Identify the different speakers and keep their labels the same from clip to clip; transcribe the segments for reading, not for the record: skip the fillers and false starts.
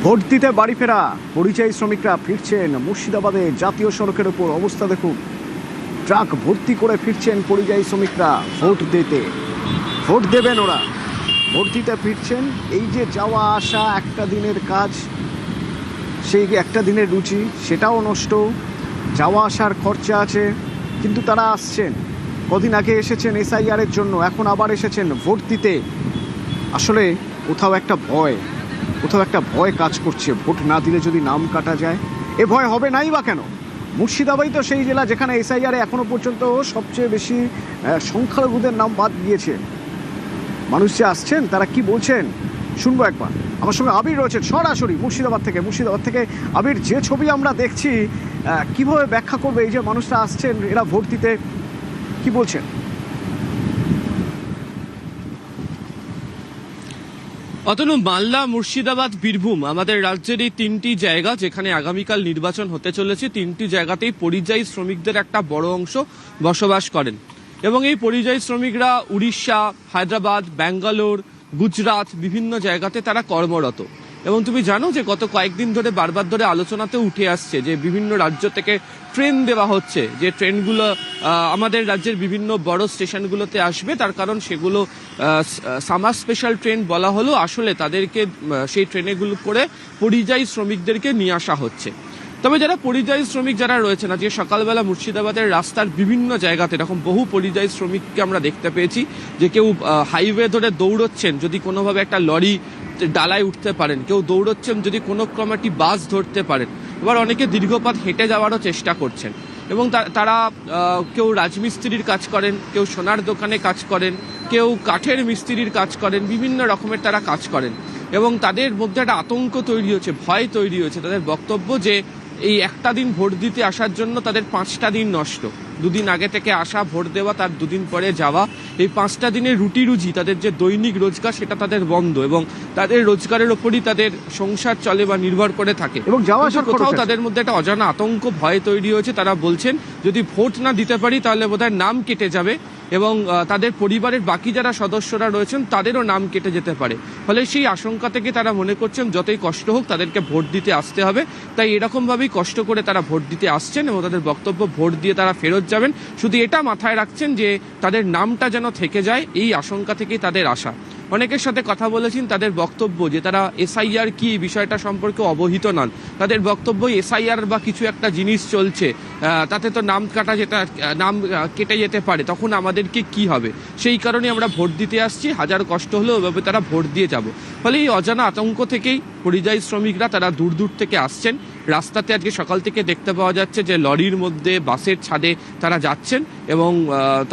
Speaker 1: Vote দিতে বাড়ি ফেরা পরিযায়ী শ্রমিকরা ফিরছেন মুর্শিদাবাদে। জাতীয় সড়কের উপর অবস্থা দেখুন, ট্রাক ভর্তি করে ফিরছেন পরিযায়ী শ্রমিকরা ভোট দিতে। ভোট দেবেন ওরা, ভোট দিতে ফিরছেন। এই যে যাওয়া আসা একটা দিনের কাজ, সেই একটা দিনের রুচি সেটাও নষ্ট, যাওয়া আসার খরচা আছে, কিন্তু তারা আসছেন। কদিন আগে এসেছেন এসআইআরের জন্য, এখন আবার এসেছেন ভোট দিতে। আসলে কোথাও একটা ভয় কাজ করছে, ভোট না দিলে যদি নাম কাটা যায়। এ ভয় হবে নাই বা কেন? মুর্শিদাবাদই তো সেই জেলা যেখানে এসআইআরে এখনো পর্যন্ত সবচেয়ে বেশি সংখ্যালঘুদের নাম বাদ গিয়েছে। মানুষ যে আসছেন তারা কি বলছেন শুনবো একবার। আমার সঙ্গে আবির রয়েছেন সরাসরি মুর্শিদাবাদ থেকে। আবির, যে ছবি আমরা দেখছি, কিভাবে ব্যাখ্যা করবে এই যে মানুষরা আসছেন, এরা ভোট দিতে, কি বলছেন?
Speaker 2: অতনু, মালদা, মুর্শিদাবাদ, বীরভূম আমাদের রাজ্যের এই তিনটি জায়গা যেখানে আগামীকাল নির্বাচন হতে চলেছে, তিনটি জায়গাতেই পরিযায়ী শ্রমিকদের একটা বড় অংশ বসবাস করেন। এবং এই পরিযায়ী শ্রমিকরা উড়িষ্যা, হায়দ্রাবাদ, ব্যাঙ্গালোর, গুজরাট বিভিন্ন জায়গাতে তারা কর্মরত। এবং তুমি জানো যে গত কয়েকদিন ধরে বারবার ধরে আলোচনাতে উঠে আসছে যে বিভিন্ন রাজ্য থেকে ট্রেন দেওয়া হচ্ছে, যে ট্রেনগুলো আমাদের রাজ্যের বিভিন্ন বড় স্টেশনগুলোতে আসবে। তার কারণ সেগুলো সামার স্পেশাল ট্রেন বলা হলো, আসলে তাদেরকে সেই ট্রেনেগুলো করে পরিযায়ী শ্রমিকদেরকে নিয়ে আসা হচ্ছে। তবে যারা পরিযায়ী শ্রমিক যারা রয়েছে না, যে সকালবেলা মুর্শিদাবাদের রাস্তার বিভিন্ন জায়গাতে এরকম বহু পরিযায়ী শ্রমিককে আমরা দেখতে পেয়েছি যে কেউ হাইওয়ে ধরে দৌড়চ্ছেন যদি কোনোভাবে একটা লরি ডালায় উঠতে পারেন, কেউ দৌড়চ্ছেন যদি কোনো ক্রমে বাস ধরতে পারেন, এবার অনেকে দীর্ঘপথ হেঁটে যাওয়ারও চেষ্টা করছেন। এবং তারা কেউ রাজমিস্ত্রির কাজ করেন, কেউ সোনার দোকানে কাজ করেন, কেউ কাঠের মিস্ত্রির কাজ করেন, বিভিন্ন রকমের তারা কাজ করেন। এবং তাদের মধ্যে একটা আতঙ্ক তৈরি হয়েছে, ভয় তৈরি হয়েছে। তাদের বক্তব্য যে এই একটা দিন ভোট দিতে আসার জন্য তাদের 5টা দিন নষ্ট। দুদিন আগে থেকে আসা, ভোট দেওয়া, তার দুদিন পরে যাওয়া, এই 5টা দিনের রুটি রুজি, তাদের যে দৈনিক রোজগার সেটা তাদের বন্ধ। এবং তাদের রোজগারের ওপরই তাদের সংসার চলে বা নির্ভর করে থাকে।
Speaker 1: এবং যাওয়া আসার
Speaker 2: কোথাও তাদের মধ্যে একটা অজানা আতঙ্ক, ভয় তৈরি হয়েছে। তারা বলছেন যদি ভোট না দিতে পারি তাহলে বোধহয় নাম কেটে যাবে, এবং তাদের পরিবারের বাকি যারা সদস্যরা রয়েছেন তাদেরও নাম কেটে যেতে পারে। ফলে সেই আশঙ্কা থেকে তারা মনে করছেন যতই কষ্ট হোক তাদেরকে ভোট দিতে আসতে হবে। তাই এরকমভাবেই কষ্ট করে তারা ভোট দিতে আসছেন এবং তাদের বক্তব্য ভোট দিয়ে তারা ফেরত যাবেন। শুধু এটা মাথায় রাখছেন যে তাদের নামটা যেন থেকে যায়, এই আশঙ্কা থেকেই তাদের আশা। অনেকের সাথে কথা বলেছেন, তাদের বক্তব্য যে তারা এসআইআর কি বিষয়টা সম্পর্কে অবহিত নন। তাদের বক্তব্য এসআইআর বা কিছু একটা জিনিস চলছে, তাতে তো নাম কাটা নাম কেটে যেতে পারে, তখন আমাদেরকে কি হবে? সেই কারণে আমরা ভোট দিতে আসছি, হাজার কষ্ট হলেও ওভাবে তারা ভোট দিয়ে যাব। ফলে এই অজানা আতঙ্ক থেকেই পরিযায়ী শ্রমিকরা তারা দূর দূর থেকে আসছেন। রাস্তাতে আজকে সকাল থেকে দেখতে পাওয়া যাচ্ছে যে লরির মধ্যে, বাসের ছাদে তারা যাচ্ছেন এবং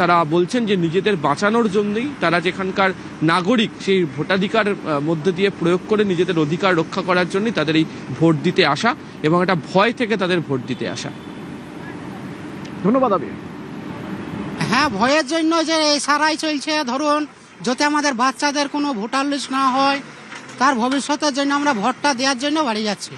Speaker 2: তারা বলছেন যে নিজেদের বাঁচানোর জন্যই তারা যেখানকার নাগরিক, সেই ভোটাধিকার মধ্যে দিয়ে প্রয়োগ করে নিজেদের অধিকার রক্ষা করার জন্যই তাদের এই ভোট দিতে আসা এবং একটা ভয় থেকে তাদের ভোট দিতে আসা।
Speaker 1: ধন্যবাদ আবির।
Speaker 3: হ্যাঁ, ভয়ের জন্য যে এই সারাই চলছে, ধরুন যাতে আমাদের বাচ্চাদের কোনো ভোটার লিস্ট না হয়, তার ভবিষ্যতের জন্য আমরা ভোটটা দেওয়ার জন্য বাড়ি যাচ্ছি।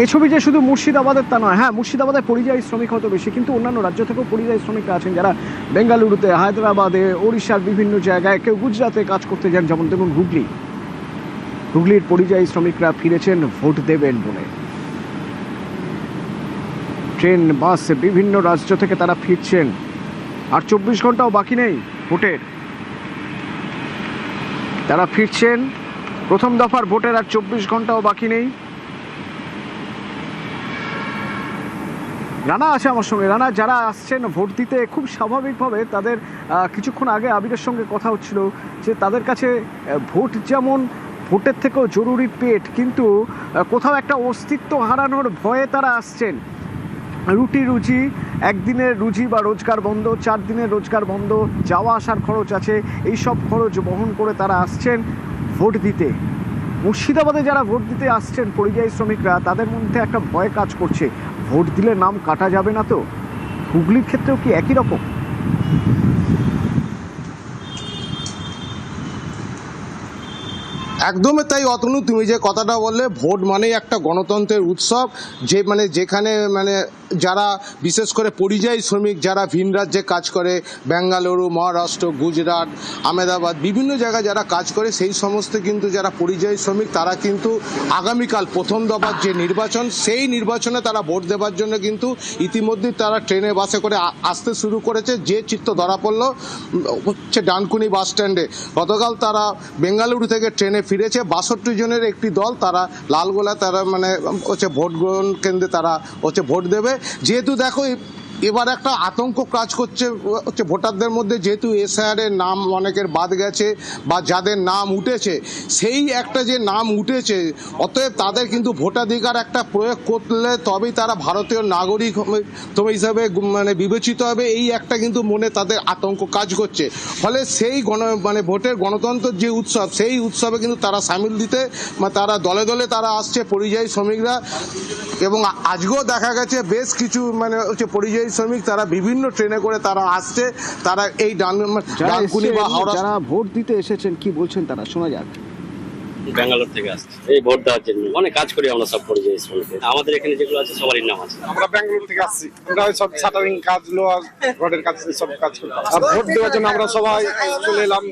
Speaker 1: এই ছবি যে শুধু মুর্শিদাবাদের তা নয়, হ্যাঁ মুর্শিদাবাদের পরিযায়ী শ্রমিক হয়তো বেশি, কিন্তু অন্যান্য রাজ্য থেকেও পরিযায়ী শ্রমিকরা আছেন যারা বেঙ্গালুরুতে, হায়দ্রাবাদে, ওড়িশার বিভিন্ন জায়গায়, কেউ গুজরাতে কাজ করতে যান। যেমন দেখুন হুগলির পরিযায়ী শ্রমিকরা ফিরেছেন ভোট দেবেন বলে। ট্রেন, বাস, বিভিন্ন রাজ্য থেকে তারা ফিরছেন। আর 24 ঘন্টাও বাকি নেই ভোটের, তারা ফিরছেন। প্রথম দফার ভোটের আর 24 ঘন্টাও বাকি নেই। রানা আছে আমার সঙ্গে। রানা, যারা আসছেন ভোট দিতে খুব স্বাভাবিকভাবে তাদের কিছুক্ষণ আগে আবিরের সঙ্গে কথা হচ্ছিল যে তাদের কাছে ভোট যেমন ভোটের থেকেও জরুরি পেট, কিন্তু কোথাও একটা অস্তিত্ব হারানোর ভয়ে তারা আসছেন। রুটি রুজি, একদিনের রুজি বা রোজগার বন্ধ, 4 দিনের রোজগার বন্ধ, যাওয়া আসার খরচ আছে, এই সব খরচ বহন করে তারা আসছেন ভোট দিতে। মুর্শিদাবাদে যারা ভোট দিতে আসছেন পরিযায়ী শ্রমিকরা, তাদের মধ্যে একটা ভয় কাজ করছে, ভোট দিলে নাম কাটা যাবে না তো? হুগলির ক্ষেত্রেও কি একই রকম?
Speaker 4: একদমই তাই অতনু, তুমি যে কথাটা বললে, ভোট মানেই একটা গণতন্ত্রের উৎসব, যে মানে যেখানে মানে যারা বিশেষ করে পরিযায়ী শ্রমিক যারা ভিন রাজ্যে কাজ করে, বেঙ্গালুরু, মহারাষ্ট্র, গুজরাট, আহমেদাবাদ বিভিন্ন জায়গায় যারা কাজ করে, সেই সমস্ত কিন্তু যারা পরিযায়ী শ্রমিক তারা কিন্তু আগামীকাল প্রথম দফার যে নির্বাচন, সেই নির্বাচনে তারা ভোট দেওয়ার জন্য কিন্তু ইতিমধ্যেই তারা ট্রেনে বাসে করে আসতে শুরু করেছে। যে চিত্র ধরা পড়লো হচ্ছে ডানকুনি বাস স্ট্যান্ডে, গতকাল তারা বেঙ্গালুরু থেকে ট্রেনে ফিরেছে 62 জনের একটি দল, তারা লালগোলা তারা মানে হচ্ছে ভোট গ্রহণ কেন্দ্রে তারা হচ্ছে ভোট দেবে। যেহেতু দেখো এবার একটা আতঙ্ক কাজ করছে হচ্ছে ভোটারদের মধ্যে, যেহেতু এসআইআর এর নাম অনেকের বাদ গেছে বা যাদের নাম উঠেছে, সেই একটা যে নাম উঠেছে, অতএব তাদের কিন্তু ভোটাধিকার একটা প্রয়োগ করলে তবেই তারা ভারতীয় নাগরিক হিসাবে মানে বিবেচিত হবে, এই একটা কিন্তু মনে তাদের আতঙ্ক কাজ করছে। ফলে সেই মানে ভোটের গণতন্ত্রের যে উৎসব, সেই উৎসবে কিন্তু তারা সামিল দিতে তারা দলে দলে তারা আসছে পরিযায়ী শ্রমিকরা। এবং আজকেও দেখা গেছে বেশ কিছু মানে হচ্ছে পরিযায়ী শ্রমিক তারা বিভিন্ন ট্রেনে করে তারা আসছে, তারা এই ডানকুনি বা হাওড়া।
Speaker 1: যারা ভোট দিতে এসেছেন কি বলছেন তারা, শোনা যাক।
Speaker 5: ব্যাঙ্গালোর থেকে আসছে এই ভোট দেওয়ার জন্য। অনেক কাজ করি আমরা সব পরিযায়ী শ্রমিক, আমাদের এখানে যেগুলো আছে সবারই নাম আছে।
Speaker 6: আমরা ব্যাঙ্গালোর থেকে আসছি, আমরা সব শাটারিং কাজ, লোহার রডের কাজ, সব কাজ করি। আর ভোট দেওয়ার জন্য আমরা সবাই চলে এলাম।